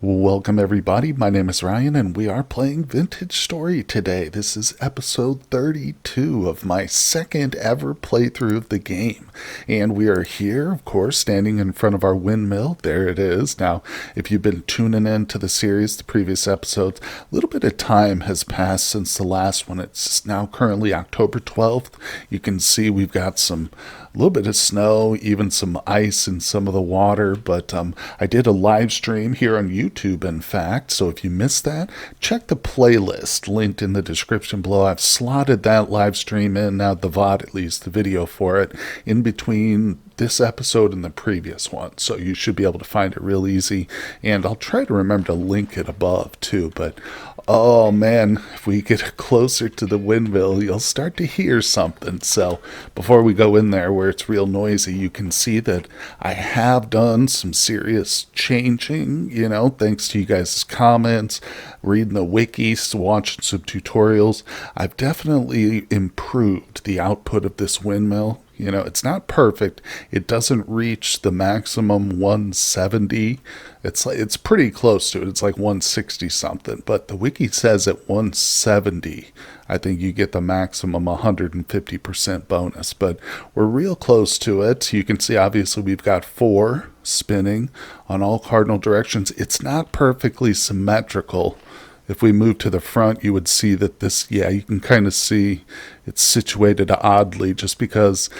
Welcome everybody, my name is Ryan and we are playing Vintage Story today. This is episode 32 of my second ever playthrough of the game. And we are here, of course, standing in front of our windmill. There it is. Now, if you've been tuning in to the series, the previous episodes, a little bit of time has passed since the last one. It's now currently October 12th. You can see we've got a little bit of snow, even some ice in some of the water, but I did a live stream here on YouTube, in fact, so if you missed that, check the playlist linked in the description below. I've slotted that live stream in, now the VOD at least, the video for it, in between this episode and the previous one, so you should be able to find it real easy, and I'll try to remember to link it above too. But oh man, if we get closer to the windmill, you'll start to hear something. So before we go in there where it's real noisy, you can see that I have done some serious changing, thanks to you guys' comments, reading the wikis, watching some tutorials. I've definitely improved the output of this windmill. It's not perfect. It doesn't reach the maximum 170. It's pretty close to it. It's like 160 something. But the wiki says at 170, I think you get the maximum 150% bonus. But we're real close to it. You can see, obviously, we've got 4 spinning on all cardinal directions. It's not perfectly symmetrical. If we move to the front, you would see that you can kind of see it's situated oddly, just because,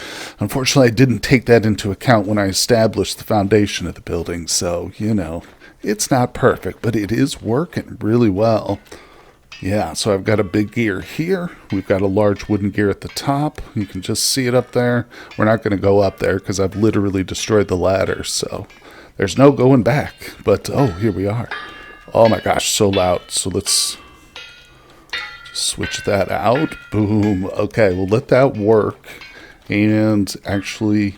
unfortunately, I didn't take that into account when I established the foundation of the building. So, it's not perfect, but it is working really well. Yeah, so I've got a big gear here. We've got a large wooden gear at the top. You can just see it up there. We're not going to go up there because I've literally destroyed the ladder, so there's no going back. But, oh, here we are. Oh my gosh, so loud. So let's switch that out. Boom. Okay, we'll let that work. And actually,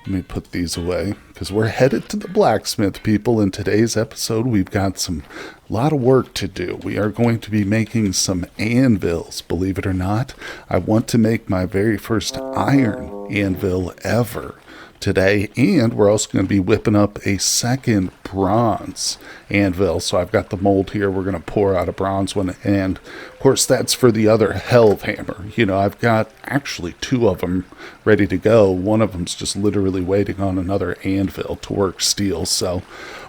let me put these away because we're headed to the blacksmith, people. In today's episode, we've got a lot of work to do. We are going to be making some anvils, believe it or not. I want to make my very first iron anvil ever today, and we're also going to be whipping up a second bronze anvil. So I've got the mold here. We're going to pour out a bronze one, and of course that's for the other helve hammer. I've got actually 2 of them ready to go. One of them's just literally waiting on another anvil to work steel. So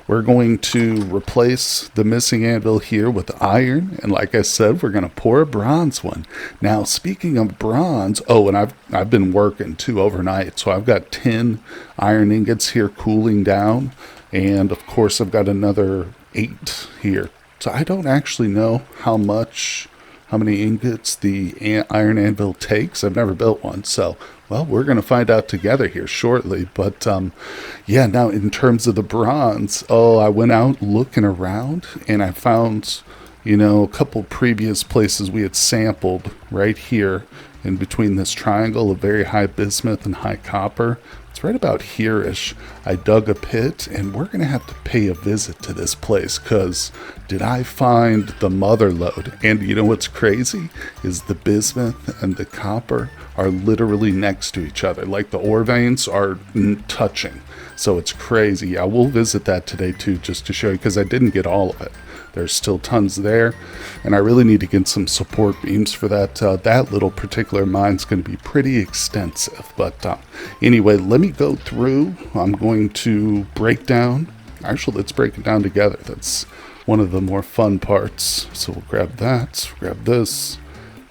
we're going to replace the missing anvil here with iron, and like I said, we're going to pour a bronze one. Now, speaking of bronze, and I've been working too overnight, so I've got 10 iron ingots here cooling down, and of course I've got another 8 here. So I don't actually know how many ingots the iron anvil takes. I've never built one, so well, we're going to find out together here shortly. But now in terms of the bronze, I went out looking around and I found, a couple previous places we had sampled right here in between this triangle of very high bismuth and high copper. It's right about here-ish. I dug a pit, and we're going to have to pay a visit to this place, because did I find the mother lode? And you know what's crazy? Is the bismuth and the copper are literally next to each other. Like the ore veins are touching. So it's crazy. Yeah, we'll visit that today too, just to show you, because I didn't get all of it. There's still tons there, and I really need to get some support beams for that. That little particular mine's going to be pretty extensive. But anyway, let me go through. I'm going to break down. Actually, let's break it down together. That's one of the more fun parts. So we'll grab that, grab this,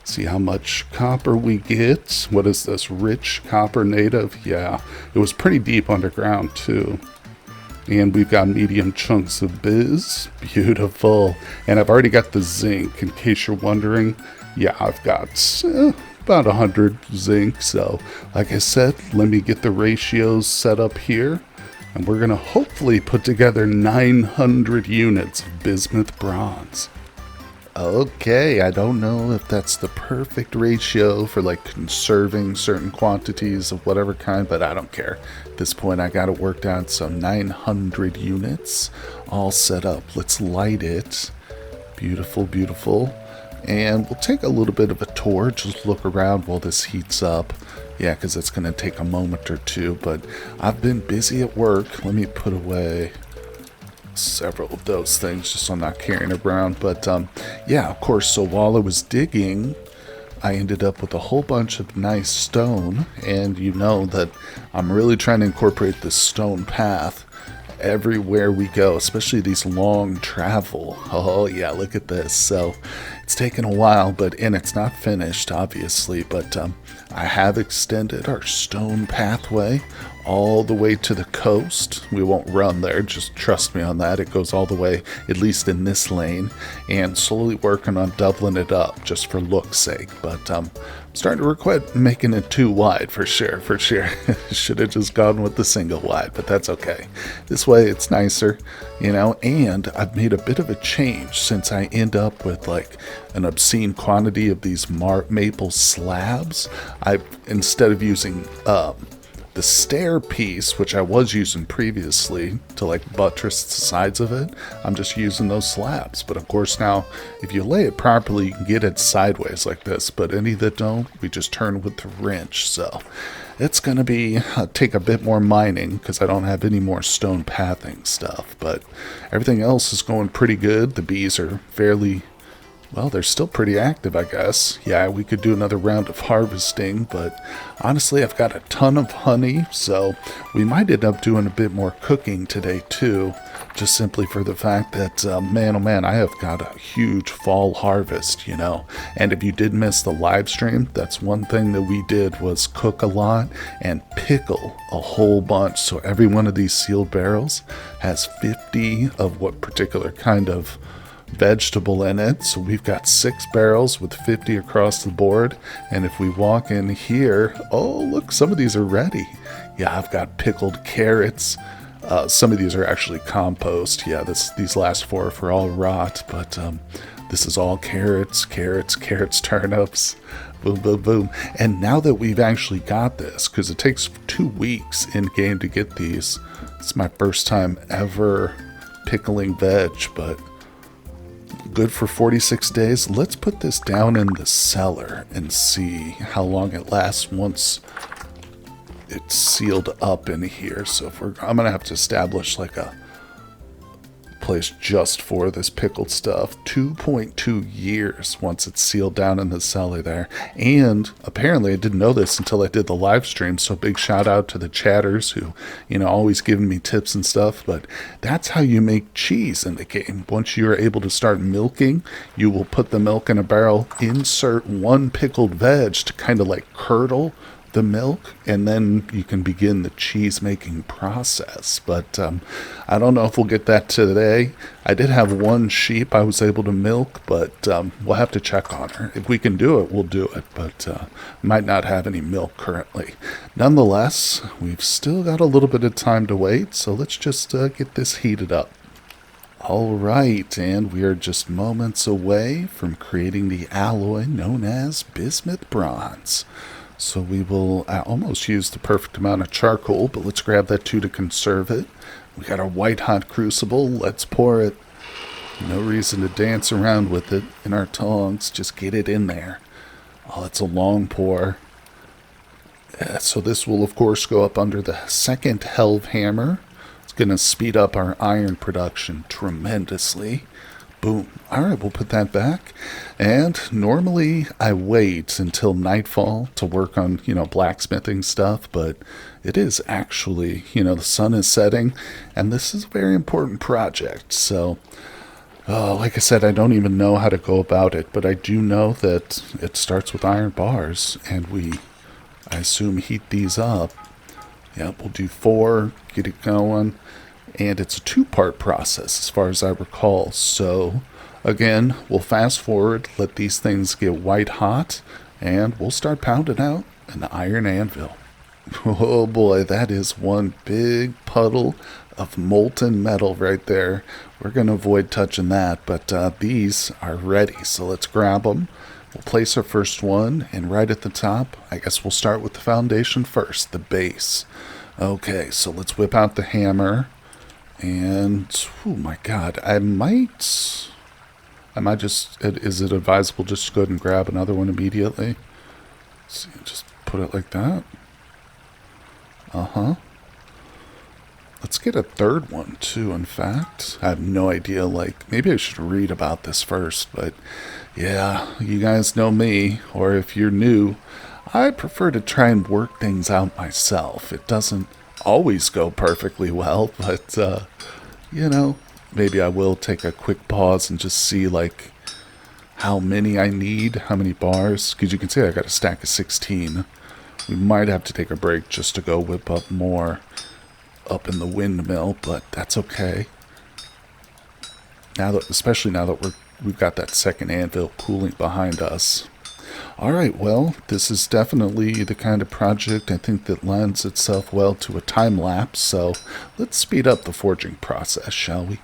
see how much copper we get. What is this? Rich copper native? Yeah, it was pretty deep underground too. And we've got medium chunks of biz. Beautiful. And I've already got the zinc, in case you're wondering. Yeah, I've got about 100 zinc. So, like I said, let me get the ratios set up here. And we're going to hopefully put together 900 units of bismuth bronze. Okay, I don't know if that's the perfect ratio for like conserving certain quantities of whatever kind, but I don't care. At this point, I got it worked out. So 900 units all set up. Let's light it. Beautiful, beautiful. And we'll take a little bit of a tour, just look around while this heats up. Yeah, because it's going to take a moment or two, but I've been busy at work. Let me put away several of those things just so I'm not carrying it around. But yeah, of course, so while I was digging, I ended up with a whole bunch of nice stone, and you know that I'm really trying to incorporate this stone path everywhere we go, especially these long travel. Oh yeah, look at this. So it's taken a while, and it's not finished obviously, but I have extended our stone pathway all the way to the coast. We won't run there, just trust me on that. It goes all the way, at least in this lane, and slowly working on doubling it up just for look's sake. But I'm starting to regret making it too wide, for sure. Should have just gone with the single wide, but that's okay. This way it's nicer, you know. And I've made a bit of a change since I end up with like an obscene quantity of these maple slabs. Instead of using the stair piece, which I was using previously to like buttress the sides of it, I'm just using those slabs. But of course now, if you lay it properly, you can get it sideways like this. But any that don't, we just turn with the wrench. So it's going to be take a bit more mining because I don't have any more stone pathing stuff. But everything else is going pretty good. The bees are fairly... well, they're still pretty active, I guess. Yeah, we could do another round of harvesting, but honestly, I've got a ton of honey, so we might end up doing a bit more cooking today, too, just simply for the fact that, man, oh man, I have got a huge fall harvest, you know. And if you did miss the live stream, that's one thing that we did was cook a lot and pickle a whole bunch. So every one of these sealed barrels has 50 of what particular kind of vegetable in it. So we've got 6 barrels with 50 across the board. And if we walk in here, oh look, some of these are ready. Yeah, I've got pickled carrots. Some of these are actually compost. Yeah, these last 4 are for all rot, but this is all carrots, turnips, boom, boom, boom. And now that we've actually got this, because it takes 2 weeks in game to get these, it's my first time ever pickling veg, but good for 46 days. Let's put this down in the cellar and see how long it lasts once it's sealed up in here. So I'm gonna have to establish like a place just for this pickled stuff. 2.2 years once it's sealed down in the cellar there. And apparently I didn't know this until I did the live stream, so big shout out to the chatters who, you know, always giving me tips and stuff. But that's how you make cheese in the game. Once you're able to start milking, you will put the milk in a barrel, insert 1 pickled veg to kind of like curdle the milk, and then you can begin the cheese making process. But I don't know if we'll get that today. I did have 1 sheep I was able to milk, but we'll have to check on her. If we can do it, we'll do it, but might not have any milk currently. Nonetheless, we've still got a little bit of time to wait, so let's just get this heated up. Alright, and we are just moments away from creating the alloy known as bismuth bronze. So we will almost use the perfect amount of charcoal, but let's grab that too to conserve it. We got our white hot crucible. Let's pour it. No reason to dance around with it in our tongs. Just get it in there. Oh, it's a long pour. So this will, of course, go up under the second helve hammer. It's going to speed up our iron production tremendously. Boom. Alright, we'll put that back. And normally I wait until nightfall to work on, you know, blacksmithing stuff, but it is actually, you know, the sun is setting, and this is a very important project. So, like I said, I don't even know how to go about it, but I do know that it starts with iron bars, and I assume, heat these up. Yep, we'll do 4, get it going. And it's a 2-part process as far as I recall. So again, we'll fast forward, let these things get white hot, and we'll start pounding out an iron anvil. Oh boy, that is one big puddle of molten metal right there. We're going to avoid touching that, but these are ready. So let's grab them. We'll place our first one, and right at the top, I guess we'll start with the foundation first, the base. Okay, so let's whip out the hammer. And, oh my god, I might just, is it advisable just to go ahead and grab another one immediately? Let's see, just put it like that. Let's get a third one too, in fact. I have no idea, like, maybe I should read about this first, but yeah, you guys know me, or if you're new, I prefer to try and work things out myself. It doesn't always go perfectly well, but, you know, maybe I will take a quick pause and just see, like, how many I need, how many bars, because you can see I got a stack of 16. We might have to take a break just to go whip up more up in the windmill, but that's okay. Now that, especially now that we've got that second anvil cooling behind us. All right, well, this is definitely the kind of project I think that lends itself well to a time lapse. So let's speed up the forging process, shall we?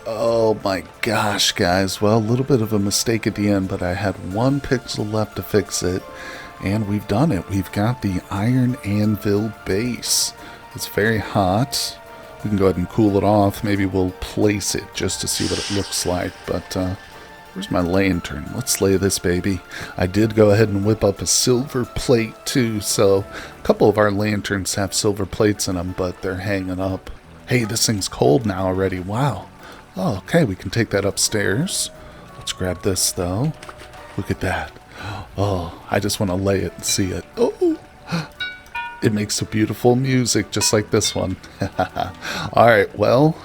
Oh my gosh, guys. Well, a little bit of a mistake at the end, but I had one pixel left to fix it, and we've done it. We've got the iron anvil base. It's very hot. We can go ahead and cool it off. Maybe we'll place it just to see what it looks like, but where's my lantern? Let's lay this baby. I did go ahead and whip up a silver plate too, so a couple of our lanterns have silver plates in them, but they're hanging up. Hey, this thing's cold now already. Wow. Oh, okay, we can take that upstairs. Let's grab this, though. Look at that. Oh, I just want to lay it and see it. Oh, it makes a beautiful music, just like this one. All right, well,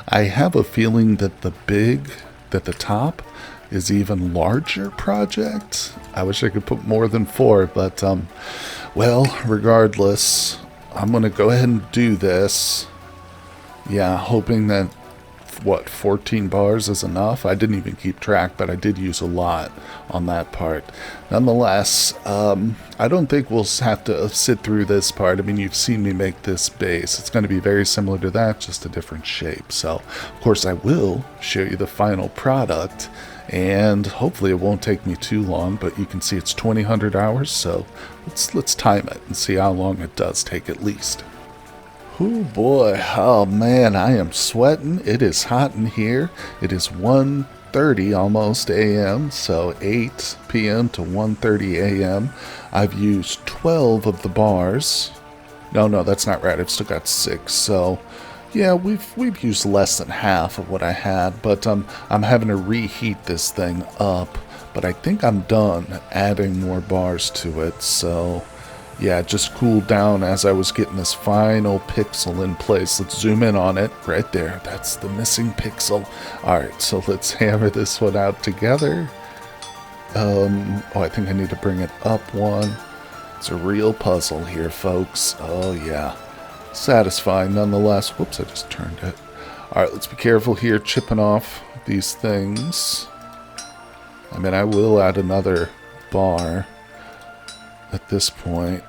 I have a feeling that the top is even larger project. I wish I could put more than 4, but, well, regardless, I'm going to go ahead and do this. Yeah, hoping that 14 bars is enough. I didn't even keep track, but I did use a lot on that part. Nonetheless, I don't think we'll have to sit through this part. I mean, you've seen me make this base. It's going to be very similar to that, just a different shape. So, of course, I will show you the final product, and hopefully it won't take me too long, but you can see it's 2000 hours, so let's time it and see how long it does take at least. Oh boy, oh man, I am sweating. It is hot in here. It is 1:30 almost a.m., so 8 p.m. to 1:30 a.m. I've used 12 of the bars. No, that's not right. I've still got 6. So, yeah, we've used less than half of what I had, but I'm having to reheat this thing up. But I think I'm done adding more bars to it, so yeah, it just cooled down as I was getting this final pixel in place. Let's zoom in on it right there. That's the missing pixel. All right, so let's hammer this one out together. Oh, I think I need to bring it up one. It's a real puzzle here, folks. Oh, yeah. Satisfying nonetheless. Whoops, I just turned it. All right, let's be careful here, chipping off these things. I mean, I will add another bar at this point.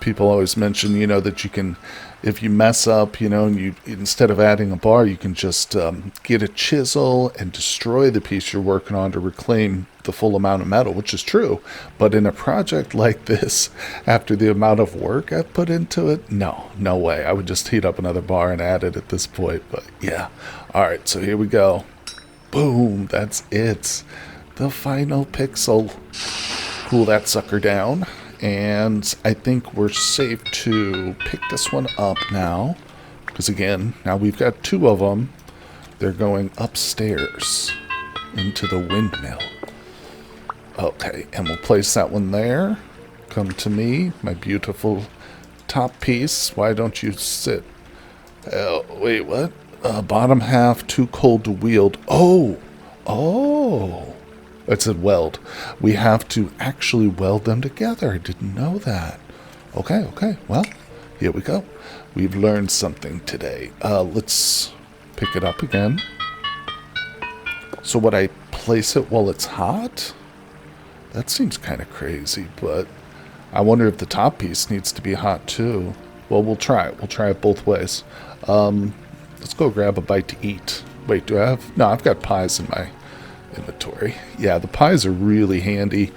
People always mention, that you can, if you mess up, and you, instead of adding a bar, you can just get a chisel and destroy the piece you're working on to reclaim the full amount of metal, which is true. But in a project like this, after the amount of work I've put into it, no way. I would just heat up another bar and add it at this point. But yeah. All right, so here we go. Boom, that's it. The final pixel. Cool that sucker down. And I think we're safe to pick this one up now. Because again, now we've got 2 of them. They're going upstairs into the windmill. Okay, and we'll place that one there. Come to me, my beautiful top piece. Why don't you sit? Oh, wait, what? Bottom half, too cold to wield. Oh! It said weld. We have to actually weld them together. I didn't know that. Okay. Well, here we go. We've learned something today. Let's pick it up again. So would I place it while it's hot? That seems kind of crazy, but I wonder if the top piece needs to be hot too. Well, we'll try it. We'll try it both ways. Let's go grab a bite to eat. Wait, do I have... No, I've got pies in my inventory. Yeah, the pies are really handy.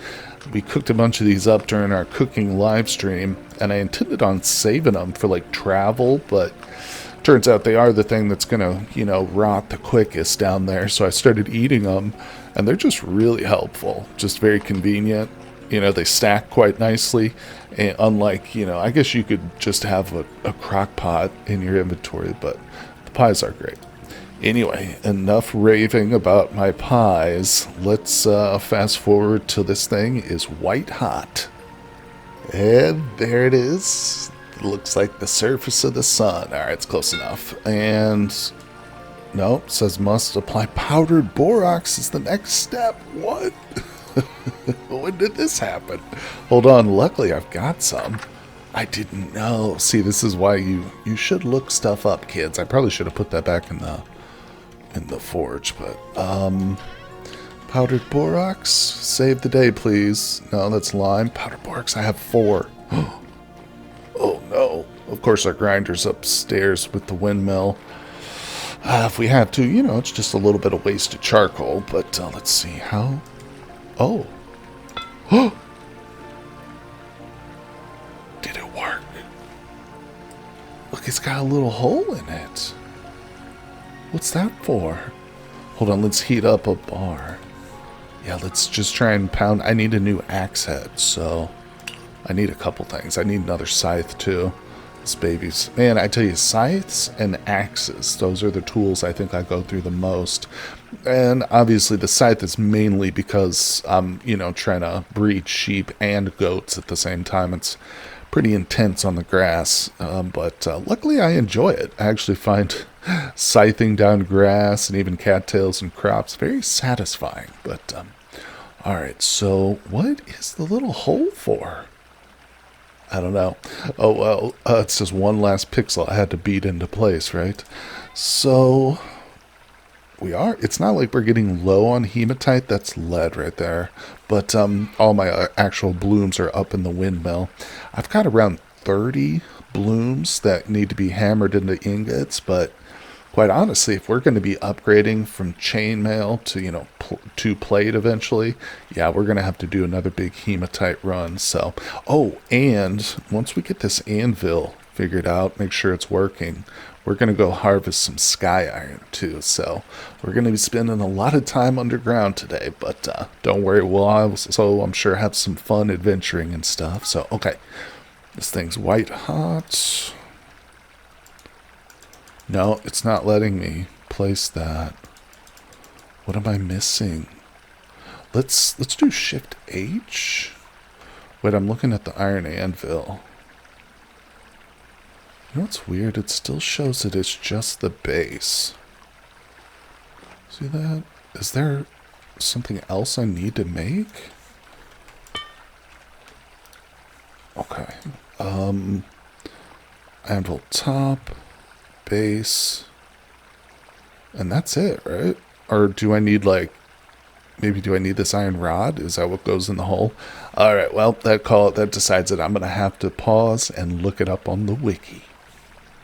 We cooked a bunch of these up during our cooking live stream, and I intended on saving them for, like, travel, but turns out they are the thing that's gonna, rot the quickest down there, so I started eating them, and they're just really helpful. Just very convenient. They stack quite nicely, and unlike, I guess you could just have a crock pot in your inventory, but the pies are great. Anyway, enough raving about my pies. Let's fast forward to this thing is white hot. And there it is. It looks like the surface of the sun. Alright, it's close enough. And nope, it says must apply powdered borax is the next step. What? When did this happen? Hold on, luckily I've got some. I didn't know. See, this is why you should look stuff up, kids. I probably should have put that back in the forge, but powdered borax, save the day, please. No, that's lime. Powdered borax, I have 4. Oh no. Of course our grinder's upstairs with the windmill. If we have to, it's just a little bit of wasted charcoal, but let's see how. Oh. Did it work? Look, it's got a little hole in it. What's that for? Hold on, let's heat up a bar. Yeah, let's just try and pound. I need a new axe head, so I need a couple things. I need another scythe, too. This baby's... Man, I tell you, scythes and axes, those are the tools I think I go through the most. And obviously the scythe is mainly because I'm, trying to breed sheep and goats at the same time. It's pretty intense on the grass, but luckily I enjoy it. I actually find scything down grass and even cattails and crops very satisfying. But alright, so what is the little hole for? I don't know. Oh well, it's just one last pixel I had to beat into place, right? So it's not like we're getting low on hematite. That's lead right there. But all my actual blooms are up in the windmill. I've got around 30 blooms that need to be hammered into ingots, but quite honestly, if we're going to be upgrading from chainmail to, to plate eventually, yeah, we're going to have to do another big hematite run. So, and once we get this anvil figured out, make sure it's working, we're going to go harvest some sky iron too. So we're going to be spending a lot of time underground today, but don't worry, we'll also, I'm sure, have some fun adventuring and stuff. So, okay, this thing's white hot. No, it's not letting me place that. What am I missing? Let's do Shift H. Wait, I'm looking at the iron anvil. You know what's weird? It still shows that it's just the base. See that? Is there something else I need to make? Okay. Anvil top, base, and that's it, right? Or do I need, like, maybe do I need this iron rod? Is that what goes in the hole? Alright, well, that decides it. I'm going to have to pause and look it up on the wiki.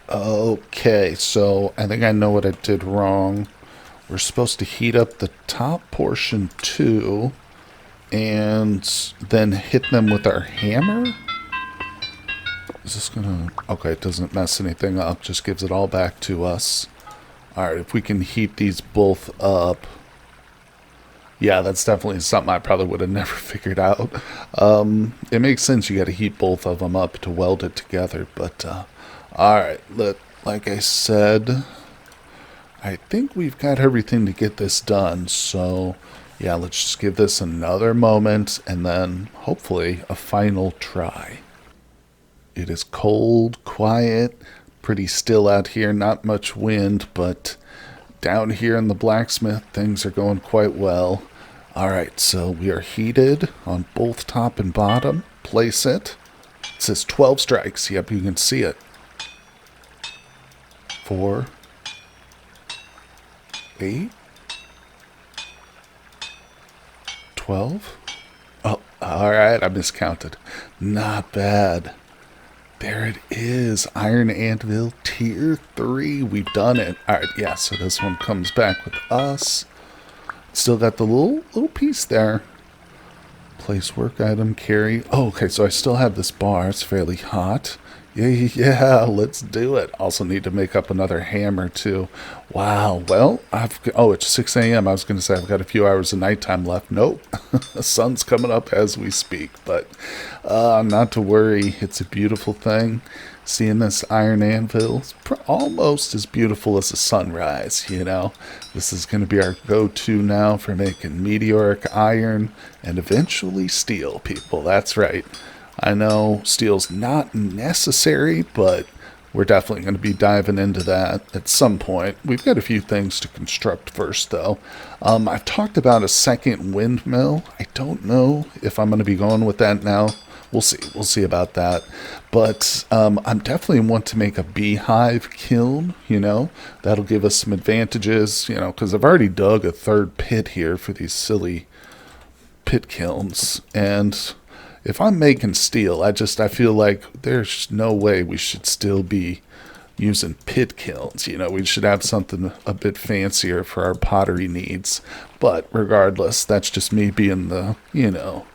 Okay, so I think I know what I did wrong. We're supposed to heat up the top portion too, and then hit them with our hammer? Is this gonna... Okay, it doesn't mess anything up, just gives it all back to us. Alright, if we can heat these both up. Yeah, that's definitely something I probably would have never figured out. It makes sense you got to heat both of them up to weld it together. But all right, like I said, I think we've got everything to get this done. So yeah, let's just give this another moment and then hopefully a final try. It is cold, quiet, pretty still out here. Not much wind, but down here in the blacksmith, things are going quite well. Alright, so we are heated on both top and bottom. Place it. It says 12 strikes. Yep, you can see it. 4, 8, 12. Oh, alright, I miscounted. Not bad. There it is. Iron Anvil Tier 3. We've done it. Alright, yeah, so this one comes back with us. Still got the little piece there. Place work item, carry. Oh, okay, so I still have this bar. It's fairly hot. Yeah, let's do it. Also need to make up another hammer, too. Wow, well, it's 6 a.m. I was going to say I've got a few hours of nighttime left. Nope, the sun's coming up as we speak. But not to worry, it's a beautiful thing. Seeing this iron anvil, it's almost as beautiful as a sunrise, you know. This is going to be our go-to now for making meteoric iron and eventually steel, people. That's right. I know steel's not necessary, but we're definitely going to be diving into that at some point. We've got a few things to construct first, though. I've talked about a second windmill. I don't know if I'm going to be going with that now. We'll see. We'll see about that. But I'm definitely want to make a beehive kiln, you know. That'll give us some advantages, you know, because I've already dug a third pit here for these silly pit kilns. And if I'm making steel, I feel like there's no way we should still be using pit kilns. You know, we should have something a bit fancier for our pottery needs. But regardless, that's just me being the, you know,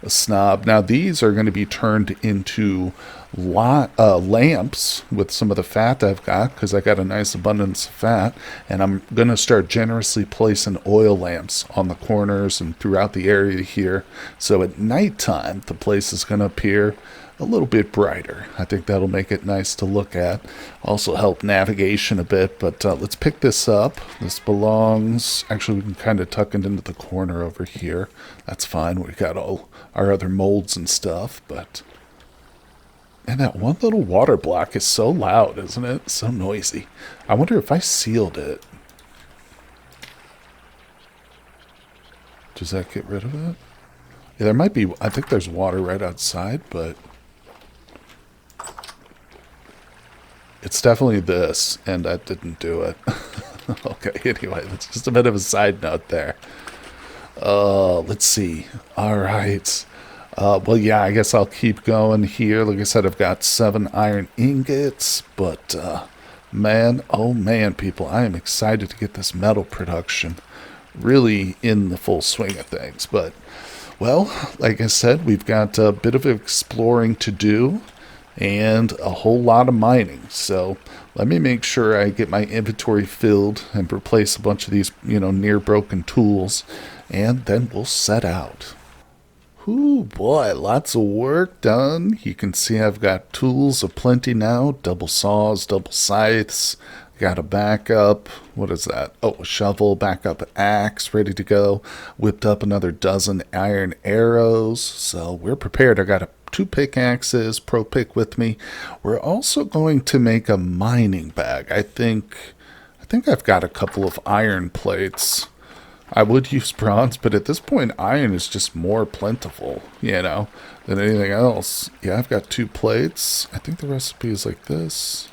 a snob. Now these are going to be turned into lamps with some of the fat I've got, because I got a nice abundance of fat, and I'm going to start generously placing oil lamps on the corners and throughout the area here, so at nighttime the place is going to appear a little bit brighter. I think that'll make it nice to look at, also help navigation a bit. But let's pick this up. This belongs, actually we can kind of tuck it into the corner over here. That's fine. We got all our other molds and stuff. But and that one little water block is so loud, isn't it? So noisy. I wonder if I sealed it, does that get rid of it? Yeah, there might be, I think there's water right outside, but it's definitely this, and that didn't do it. Okay, anyway, that's just a bit of a side note there. Let's see. All right. Well, yeah, I guess I'll keep going here. Like I said, I've got 7 iron ingots, but man, oh man, people, I am excited to get this metal production really in the full swing of things. But, well, like I said, we've got a bit of exploring to do and a whole lot of mining. So let me make sure I get my inventory filled and replace a bunch of these, you know, near broken tools, and then we'll set out. Ooh, boy, lots of work done. You can see I've got tools aplenty now. Double saws, double scythes. Got a backup. What is that? Oh, a shovel, backup axe, ready to go. Whipped up another dozen iron arrows. So we're prepared. I got 2 pickaxes, pro pick with me. We're also going to make a mining bag. I think I've got a couple of iron plates. I would use bronze, but at this point, iron is just more plentiful, you know, than anything else. Yeah, I've got 2 plates. I think the recipe is like this.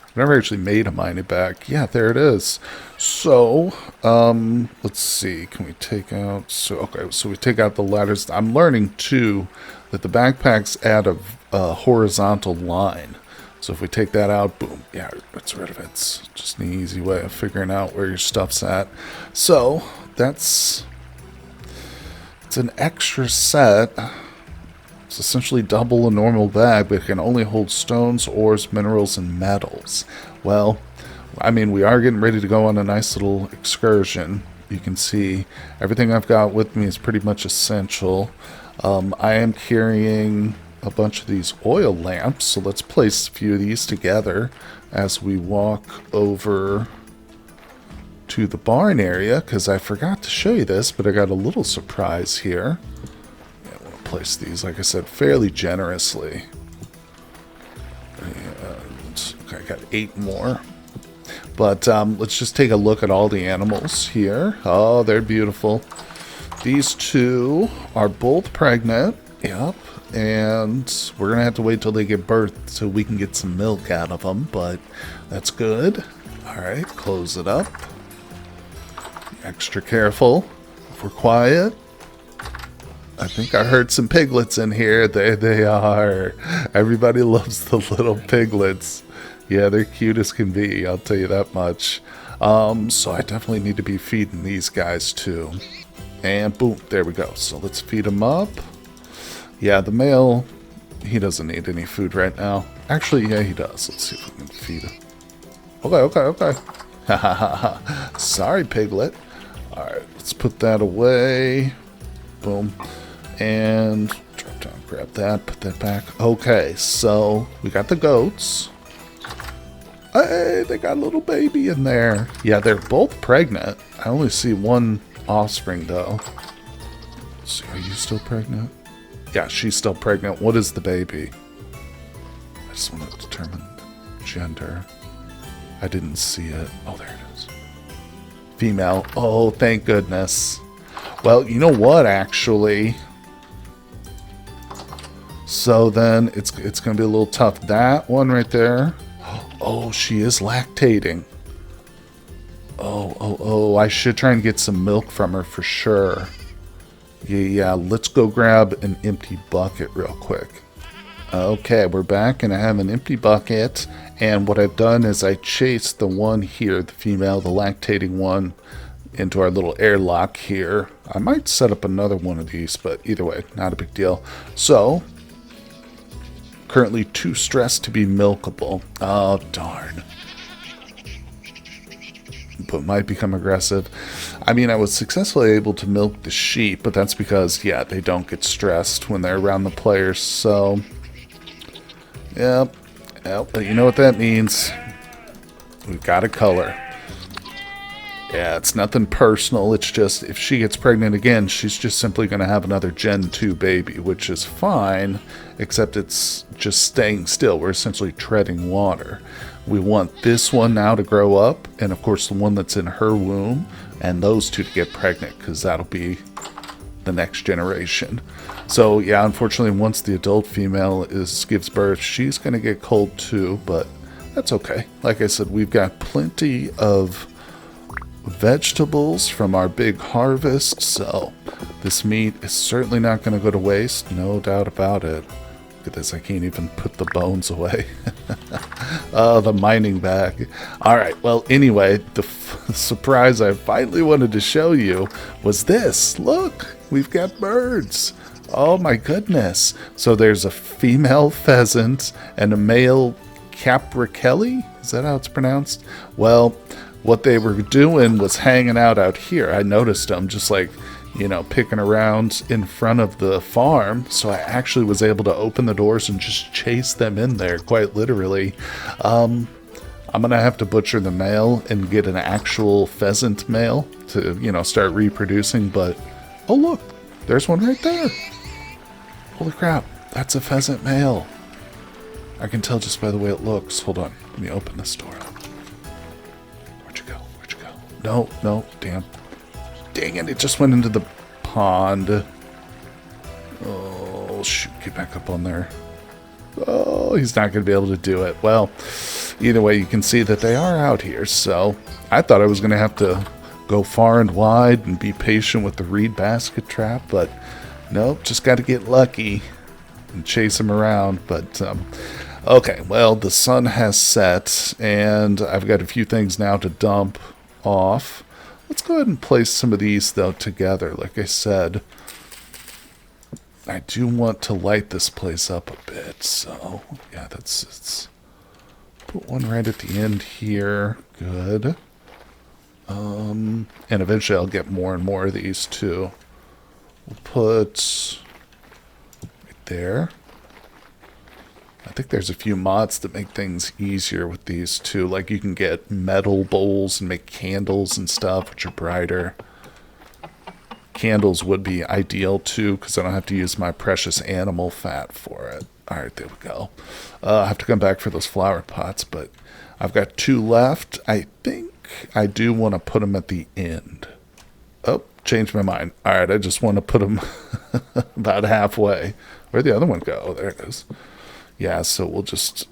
I've never actually made a mining bag. Yeah, there it is. So, let's see. Can we take out... So we take out the ladders. I'm learning, too, that the backpacks add a horizontal line. So if we take that out, boom, yeah, it's rid of it. It's just an easy way of figuring out where your stuff's at. So it's an extra set. It's essentially double a normal bag, but it can only hold stones, ores, minerals, and metals. Well, I mean, we are getting ready to go on a nice little excursion, You can see everything I've got with me is pretty much essential. I am carrying a bunch of these oil lamps, so let's place a few of these together as we walk over to the barn area, because I forgot to show you this, but I got a little surprise here. I want to place these, like I said, fairly generously. And I got 8 more. But let's just take a look at all the animals here. Oh, they're beautiful. These 2 are both pregnant. Yep. And we're going to have to wait till they give birth so we can get some milk out of them. But that's good. Alright, close it up. Extra careful. If we're quiet. I think I heard some piglets in here. There they are. Everybody loves the little piglets. Yeah, they're cute as can be, I'll tell you that much. So I definitely need to be feeding these guys too. And boom, there we go. So let's feed them up. Yeah, the male, he doesn't need any food right now. Actually, yeah, he does. Let's see if we can feed him. Okay. Ha ha ha. Sorry, piglet. Alright, let's put that away. Boom. And drop down, grab that, put that back. Okay, so we got the goats. Hey, they got a little baby in there. Yeah, they're both pregnant. I only see one offspring, though. Let's see, are you still pregnant? Yeah, she's still pregnant. What is the baby? I just want to determine gender. I didn't see it. Oh, there it is. Female. Oh, thank goodness. Well, you know what, actually? So then it's going to be a little tough. That one right there. Oh, she is lactating. Oh, I should try and get some milk from her for sure. Yeah, let's go grab an empty bucket real quick. Okay, we're back and I have an empty bucket. And what I've done is I chased the one here, the female, the lactating one, into our little airlock here. I might set up another one of these, but either way, not a big deal. So, currently too stressed to be milkable. Oh, darn. But might become aggressive. I mean, I was successfully able to milk the sheep, but that's because, yeah, they don't get stressed when they're around the players. So, yep. But you know what that means. We've got a color. Yeah, it's nothing personal. It's just, if she gets pregnant again, she's just simply going to have another Gen 2 baby, which is fine, except it's just staying still. We're essentially treading water. We want this one now to grow up, and of course the one that's in her womb, and those 2 to get pregnant, because that'll be the next generation. So, yeah, unfortunately, once the adult female gives birth, she's going to get cold too, but that's okay. Like I said, we've got plenty of vegetables from our big harvest, so this meat is certainly not going to go to waste, no doubt about it. Look at this, I can't even put the bones away. Oh, the mining bag. Alright, well, anyway, the surprise I finally wanted to show you was this. Look, we've got birds. Oh my goodness. So there's a female pheasant and a male capercaillie? Is that how it's pronounced? Well, what they were doing was hanging out here. I noticed them just like, you know, picking around in front of the farm. So I actually was able to open the doors and just chase them in there, quite literally. I'm going to have to butcher the male and get an actual pheasant male to, you know, start reproducing. But, oh look, there's one right there. Holy crap, that's a pheasant male. I can tell just by the way it looks. Hold on, let me open this door up. No, damn. Dang it, it just went into the pond. Oh, shoot, get back up on there. Oh, he's not going to be able to do it. Well, either way, you can see that they are out here, so I thought I was going to have to go far and wide and be patient with the reed basket trap, but nope, just got to get lucky and chase him around. But, okay, well, the sun has set, and I've got a few things now to dump off. Let's go ahead and place some of these though together. Like I said, I do want to light this place up a bit, so yeah, put one right at the end here. Good. And eventually I'll get more and more of these too. We'll put right there. I think there's a few mods that make things easier with these too. Like you can get metal bowls and make candles and stuff, which are brighter. Candles would be ideal too, because I don't have to use my precious animal fat for it. Alright, there we go. I have to come back for those flower pots, but I've got 2 left. I think I do want to put them at the end. Oh, changed my mind. Alright, I just want to put them about halfway. Where'd the other one go? Oh, there it is. Yeah, so we'll just,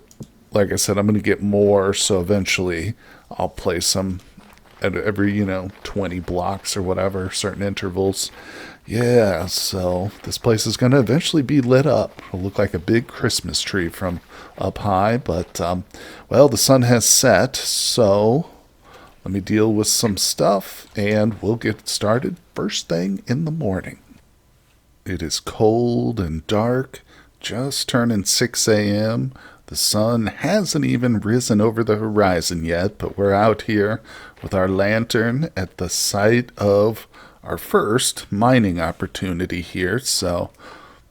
like I said, I'm going to get more, so eventually I'll place them at every, 20 blocks or whatever, certain intervals. Yeah, so this place is going to eventually be lit up. It'll look like a big Christmas tree from up high, but, well, the sun has set, so let me deal with some stuff, and we'll get started first thing in the morning. It is cold and dark, just turning 6 a.m., The sun hasn't even risen over the horizon yet, but we're out here with our lantern at the site of our first mining opportunity here. So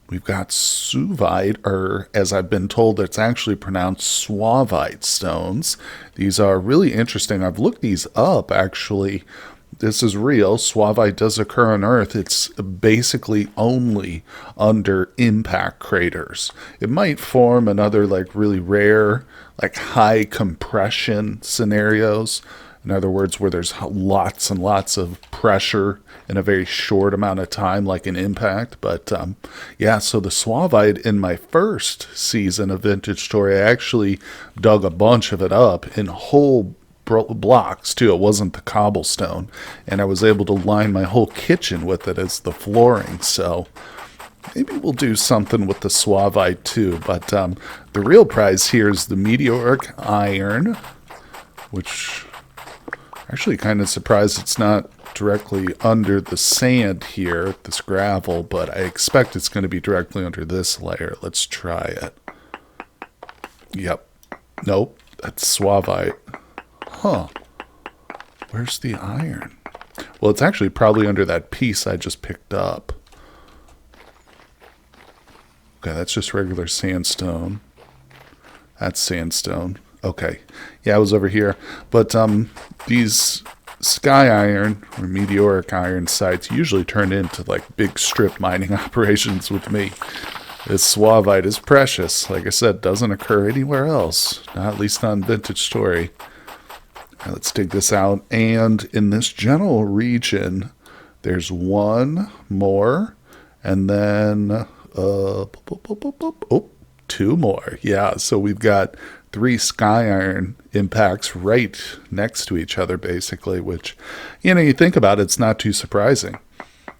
we've got suvite, or as I've been told, it's actually pronounced suavite stones. These are really interesting. I've looked these up, actually. This is real. Suavite does occur on Earth. It's basically only under impact craters. It might form in other really rare, high compression scenarios. In other words, where there's lots and lots of pressure in a very short amount of time, like an impact. But yeah, so the suavite in my first season of Vintage Story, I actually dug a bunch of it up in whole blocks too. It wasn't the cobblestone, and I was able to line my whole kitchen with it as the flooring. So maybe we'll do something with the suavite too. But the real prize here is the meteoric iron, which actually kind of surprised it's not directly under the sand here, this gravel, but I expect it's going to be directly under this layer. Let's try it. Yep. Nope. That's suavite. Huh. Where's the iron? Well, it's actually probably under that piece I just picked up. Okay, that's just regular sandstone. That's sandstone. Okay. Yeah, I was over here. But these sky iron or meteoric iron sites usually turn into big strip mining operations with me. This suavite is precious. Like I said, doesn't occur anywhere else. Not at least on Vintage Story. Now let's dig this out. And in this general region, there's one more. And then, two more. Yeah, so we've got 3 sky iron impacts right next to each other, basically, which, you think about it, it's not too surprising.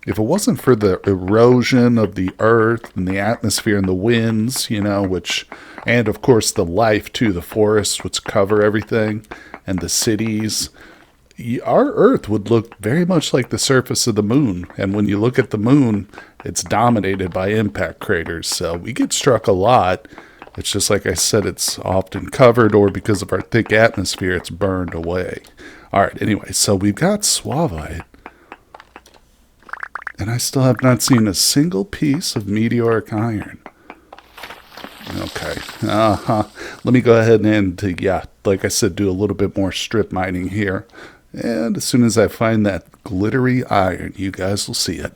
If it wasn't for the erosion of the earth and the atmosphere and the winds, and of course the life too, the forests which cover everything, and the cities, our earth would look very much like the surface of the moon. And when you look at the moon, it's dominated by impact craters. So we get struck a lot. It's just like I said, it's often covered, or because of our thick atmosphere, it's burned away. All right, anyway, so we've got suavite. And I still have not seen a single piece of meteoric iron. Okay. Let me go ahead and, like I said, do a little bit more strip mining here. And as soon as I find that glittery iron, you guys will see it.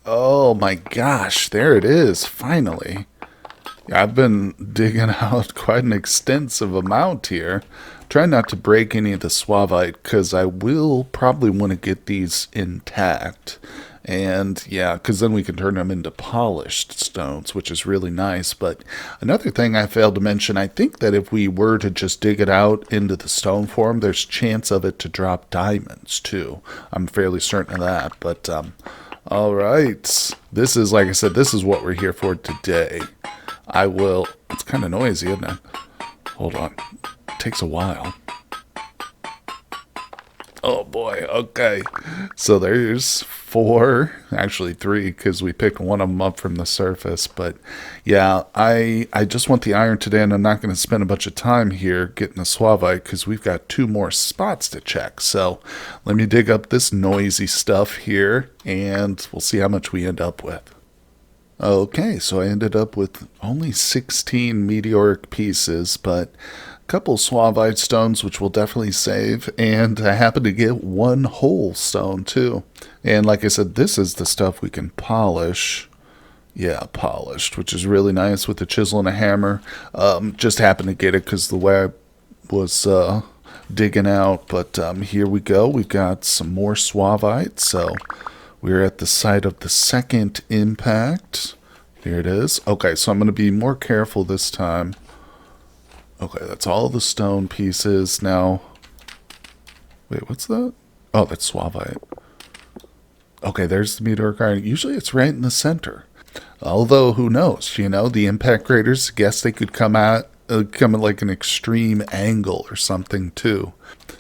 Oh my gosh, there it is, finally. I've been digging out quite an extensive amount here. Try not to break any of the suavite, because I will probably want to get these intact. And yeah, because then we can turn them into polished stones, which is really nice. But another thing I failed to mention, I think that if we were to just dig it out into the stone form, there's chance of it to drop diamonds too. I'm fairly certain of that. But all right, this is, like I said, this is what we're here for today. It's kind of noisy, isn't it? Hold on. It takes a while. Oh boy, okay. So there's four, actually three, because we picked one of them up from the surface. But yeah, I just want the iron today, and I'm not going to spend a bunch of time here getting the suavite because we've got two more spots to check. So let me dig up this noisy stuff here, and we'll see how much we end up with. Okay, so I ended up with only 16 meteoric pieces, but a couple suavite stones, which we'll definitely save, and I happened to get one whole stone too. And like I said, this is the stuff we can polish. Yeah, polished, which is really nice with a chisel and a hammer. Just happened to get it because the way I was digging out, but here we go. We've got some more suavite, so we're at the site of the second impact. Here it is. Okay, so I'm going to be more careful this time. Okay, that's all the stone pieces. Now, wait, what's that? Oh, that's suavite. Okay, there's the meteoric iron. Usually it's right in the center. Although, who knows? You know, the impact craters, guess they could come at like an extreme angle or something too.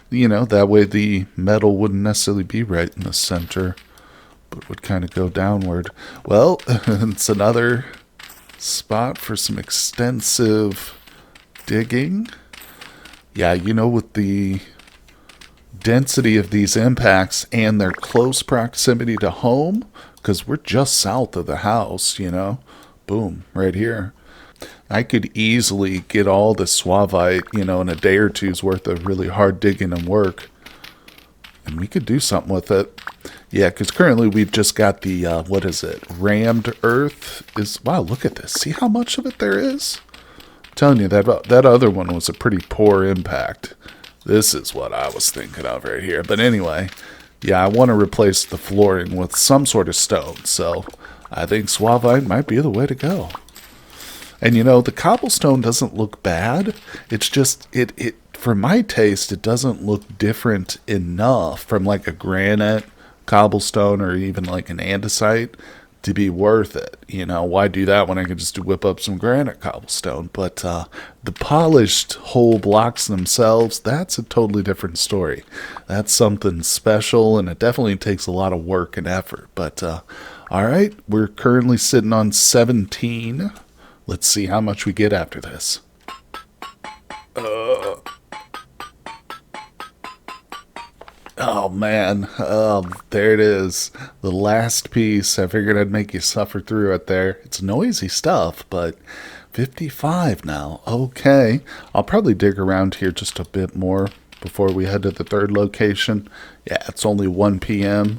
You know, that way the metal wouldn't necessarily be right in the center, but would kind of go downward. Well, it's another spot for some extensive digging. Yeah, you know, with the density of these impacts and their close proximity to home, because we're just south of the house, you know, boom, right here. I could easily get all the suavite, you know, in a day or two's worth of really hard digging and work. And we could do something with it. Yeah, because currently we've just got the, what is it? Rammed earth is, wow, look at this. See how much of it there is? I'm telling you, that other one was a pretty poor impact. This is what I was thinking of right here. But anyway, yeah, I want to replace the flooring with some sort of stone. So I think suavite might be the way to go. And you know, the cobblestone doesn't look bad. It's just, it for my taste, it doesn't look different enough from like a granite cobblestone or even like an andesite to be worth it. You know, why do that when I can just whip up some granite cobblestone? But the polished whole blocks themselves, that's a totally different story. That's something special, and it definitely takes a lot of work and effort. But all right, we're currently sitting on 17. Let's see how much we get after this. Oh man, there it is. The last piece. I figured I'd make you suffer through it there. It's noisy stuff, but 55 now. Okay. I'll probably dig around here just a bit more before we head to the third location. Yeah, it's only 1 p.m.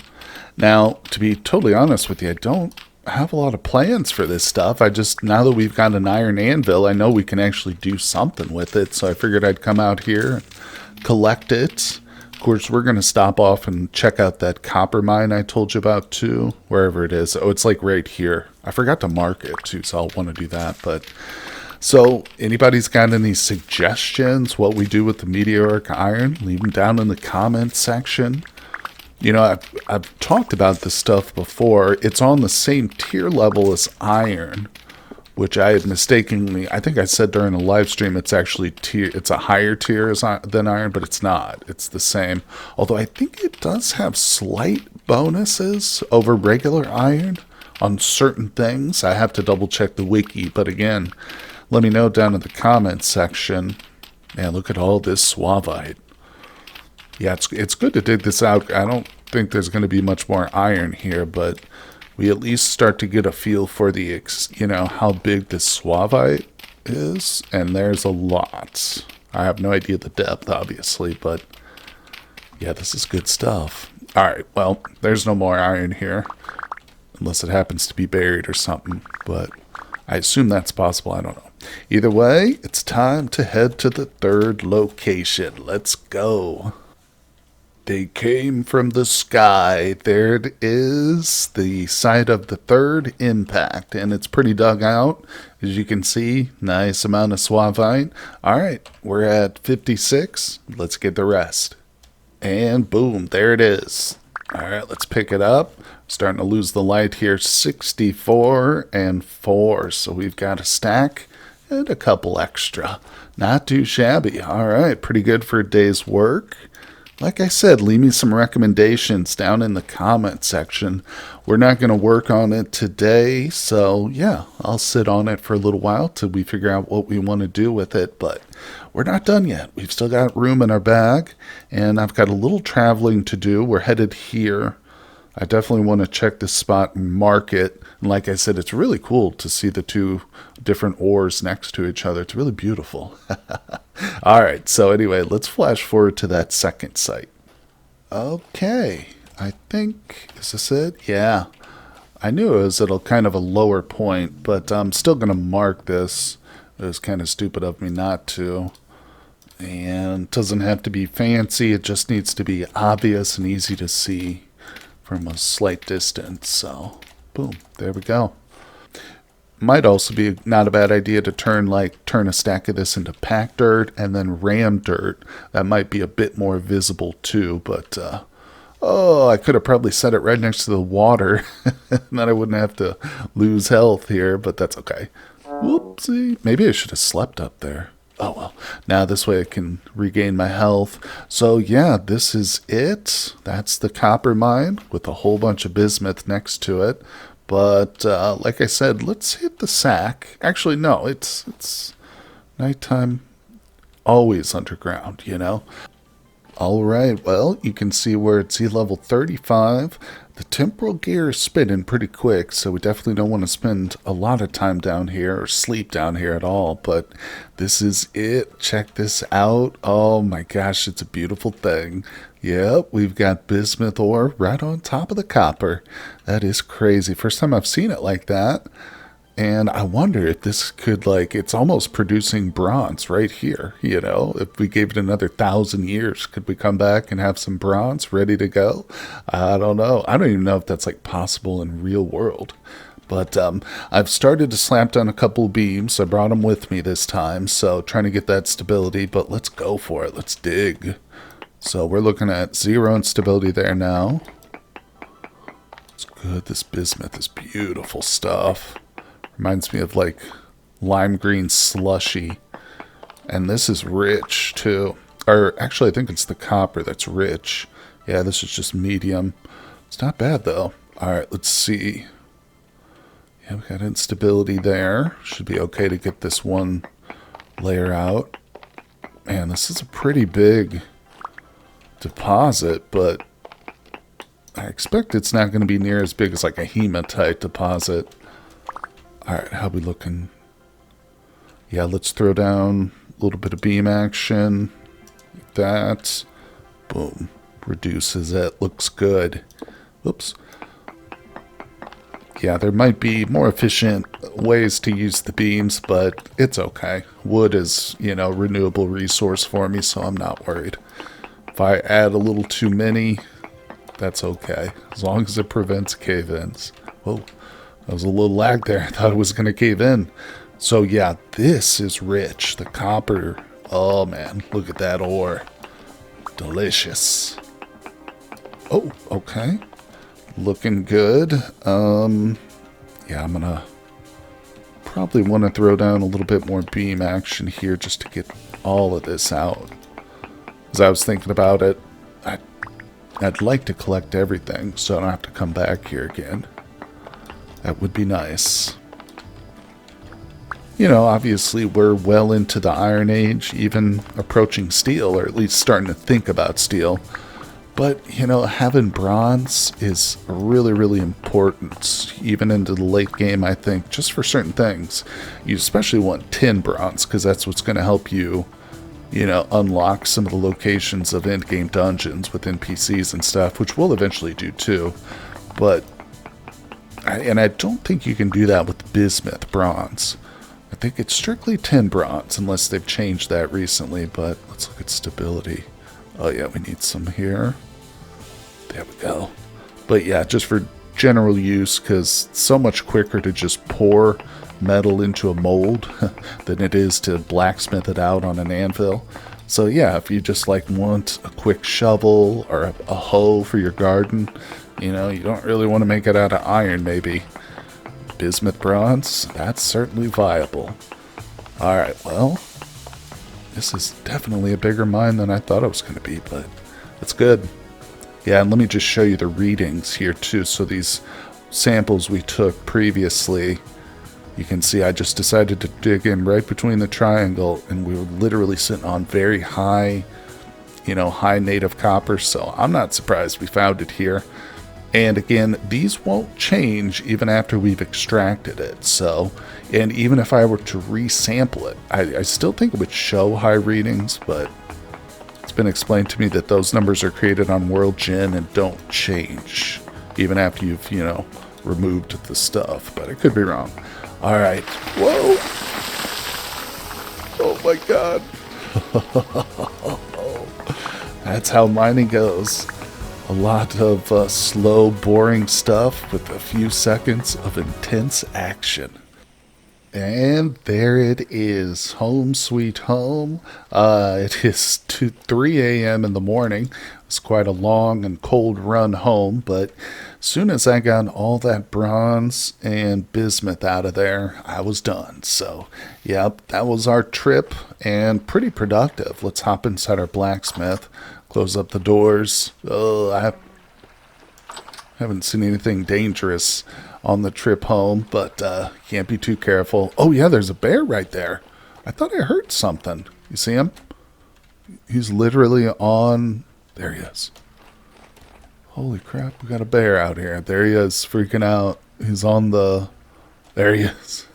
Now, to be totally honest with you, I don't have a lot of plans for this stuff. Now that we've got an iron anvil, I know we can actually do something with it, so I figured I'd come out here and collect it. Of course, we're going to stop off and check out that copper mine I told you about too, wherever it is. Oh, it's like right here. I forgot to mark it too, so I'll want to do that. But so anybody's got any suggestions what we do with the meteoric iron? Leave them down in the comments section. You know, I've talked about this stuff before. It's on the same tier level as iron, which I had mistakenly, I think I said during the live stream, it's actually it's a higher tier than iron, but it's not. It's the same. Although I think it does have slight bonuses over regular iron on certain things. I have to double check the wiki, but again, let me know down in the comments section. Man, look at all this suavite. Yeah, it's good to dig this out. I don't think there's going to be much more iron here, but we at least start to get a feel for the, you know, how big this suavite is. And there's a lot. I have no idea the depth, obviously, but yeah, this is good stuff. All right, well, there's no more iron here, unless it happens to be buried or something, but I assume that's possible. I don't know. Either way, it's time to head to the third location. Let's go. They came from the sky. There it is, the site of the third impact, and it's pretty dug out. As you can see, nice amount of suavite. All right, we're at 56. Let's get the rest. And boom, there it is. All right, let's pick it up. Starting to lose the light here. 64 and 4. So we've got a stack and a couple extra. Not too shabby. All right, pretty good for a day's work. like I said, leave me some recommendations down in the comment section. We're not going to work on it today, so yeah, I'll sit on it for a little while till we figure out what we want to do with it, but we're not done yet. We've still got room in our bag, and I've got a little traveling to do. We're headed here. I definitely want to check this spot and mark it. And like I said, it's really cool to see the two different ores next to each other. It's really beautiful. All right, so anyway, let's flash forward to that second site. Okay, I think, is this it? Yeah. I knew it was at a kind of a lower point, but I'm still going to mark this. It was kind of stupid of me not to. And it doesn't have to be fancy. It just needs to be obvious and easy to see from a slight distance. So, boom, there we go. Might also be not a bad idea to turn a stack of this into packed dirt and then ram dirt. That might be a bit more visible too, but oh, I could have probably set it right next to the water. And then I wouldn't have to lose health here, but that's okay. Whoopsie. Maybe I should have slept up there. Oh well. Now this way I can regain my health. So yeah, this is it. That's the copper mine with a whole bunch of bismuth next to it. But like I said, let's hit the sack. Actually, no, it's nighttime. Always underground, you know. All right, well, you can see we're at sea level 35. The temporal gear is spinning pretty quick, so we definitely don't want to spend a lot of time down here or sleep down here at all. But this is it. Check this out. Oh my gosh, it's a beautiful thing. Yep, we've got bismuth ore right on top of the copper. That is crazy. First time I've seen it like that. And I wonder if this could, it's almost producing bronze right here, you know? If we gave it another 1,000 years, could we come back and have some bronze ready to go? I don't know. I don't even know if that's, possible in real world. But I've started to slap down a couple of beams. I brought them with me this time, so trying to get that stability. But let's go for it. Let's dig. So we're looking at 0 instability there now. It's good. This bismuth is beautiful stuff. Reminds me of lime green slushy. And this is rich too. Or actually I think it's the copper that's rich. Yeah, this is just medium. It's not bad though. Alright, let's see. Yeah, we got instability there. Should be okay to get this one layer out. Man, this is a pretty big deposit, but I expect it's not going to be near as big as a hematite deposit. Alright, how we looking? Yeah, let's throw down a little bit of beam action. Like that. Boom. Reduces it. Looks good. Oops. Yeah, there might be more efficient ways to use the beams, but it's okay. Wood is, renewable resource for me, so I'm not worried. If I add a little too many, that's okay. As long as it prevents cave-ins. Whoa. There was a little lag there. I thought it was going to cave in. So yeah, this is rich. The copper. Oh man, look at that ore. Delicious. Oh, okay. Looking good. Yeah, I'm going to probably want to throw down a little bit more beam action here just to get all of this out. As I was thinking about it, I'd like to collect everything so I don't have to come back here again. That would be nice. Obviously we're well into the Iron Age, even approaching steel, or at least starting to think about steel. But, having bronze is really, really important, even into the late game, I think, just for certain things. You especially want tin bronze, because that's what's going to help you, unlock some of the locations of endgame dungeons with NPCs and stuff, which we'll eventually do too. But I don't think you can do that with bismuth bronze. I think it's strictly tin bronze, unless they've changed that recently. But let's look at stability. Oh yeah, we need some here. There we go. But yeah, just for general use, because it's so much quicker to just pour metal into a mold than it is to blacksmith it out on an anvil. So yeah, if you just want a quick shovel or a hoe for your garden, you don't really want to make it out of iron, maybe. Bismuth bronze, that's certainly viable. Alright, well, this is definitely a bigger mine than I thought it was going to be, but That's good. Yeah, and let me just show you the readings here too. So these samples we took previously, you can see I just decided to dig in right between the triangle, and we were literally sitting on very high, high native copper. So I'm not surprised we found it here. And again, these won't change even after we've extracted it. So, and even if I were to resample it, I still think it would show high readings, but it's been explained to me that those numbers are created on World Gin and don't change even after you've, removed the stuff. But I could be wrong. All right. Whoa. Oh my God. That's how mining goes. A lot of slow, boring stuff with a few seconds of intense action. And there it is, home sweet home. It is 3 a.m. in the morning. It's quite a long and cold run home, but as soon as I got all that bronze and bismuth out of there, I was done. So, yep, that was our trip, and pretty productive. Let's hop inside our blacksmith. Close up the doors. Oh, I haven't seen anything dangerous on the trip home, but can't be too careful. Oh, yeah, there's a bear right there. I thought I heard something. You see him? He's literally on... There he is. Holy crap, we got a bear out here. There he is, freaking out. He's on the... There he is.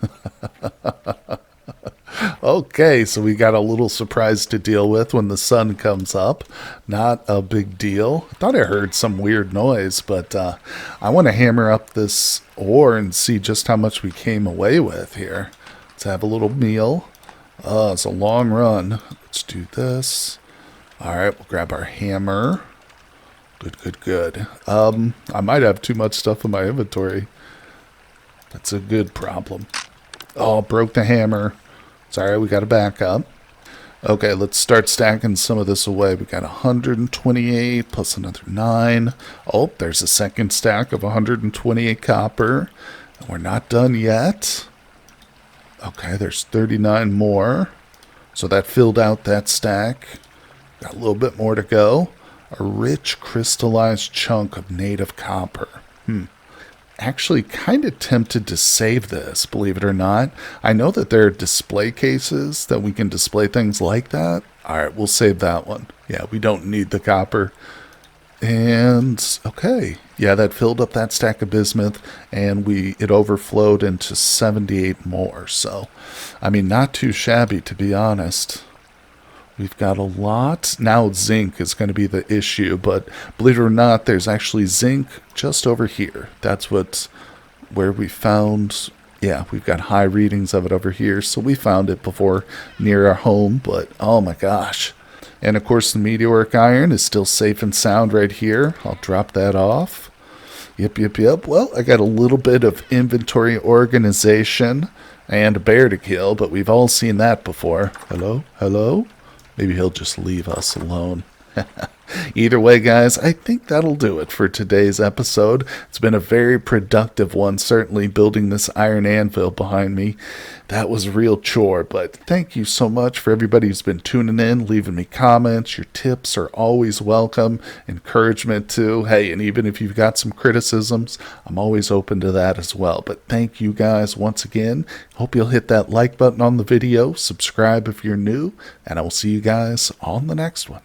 Okay, so we got a little surprise to deal with when the sun comes up. Not a big deal. I thought I heard some weird noise, but I want to hammer up this ore and see just how much we came away with here. Let's have a little meal. It's a long run. Let's do this. All right, we'll grab our hammer. Good, good, good. I might have too much stuff in my inventory. That's a good problem. Oh, broke the hammer. Sorry, we got to back up. Okay, let's start stacking some of this away. We got 128 plus another 9. Oh, there's a second stack of 128 copper. And we're not done yet. Okay, there's 39 more. So that filled out that stack. Got a little bit more to go. A rich crystallized chunk of native copper. Actually kind of tempted to save this, believe it or not. I know that there are display cases that we can display things like that. All right, we'll save that one. Yeah, we don't need the copper. And okay, yeah, that filled up that stack of bismuth, and it overflowed into 78 more. So, I mean, not too shabby, to be honest. We've got a lot. Now zinc is going to be the issue, but believe it or not, there's actually zinc just over here. That's where we found, yeah, we've got high readings of it over here, so we found it before near our home, but oh my gosh. And of course, the meteoric iron is still safe and sound right here. I'll drop that off. Yep, yep, yep. Well, I got a little bit of inventory organization and a bear to kill, but we've all seen that before. Hello? Hello? Maybe he'll just leave us alone. Either way, guys, I think that'll do it for today's episode. It's been a very productive one, certainly building this iron anvil behind me. That was a real chore, but thank you so much for everybody who's been tuning in, leaving me comments. Your tips are always welcome. Encouragement too. Hey, and even if you've got some criticisms, I'm always open to that as well. But thank you guys once again. Hope you'll hit that like button on the video, subscribe if you're new, and I will see you guys on the next one.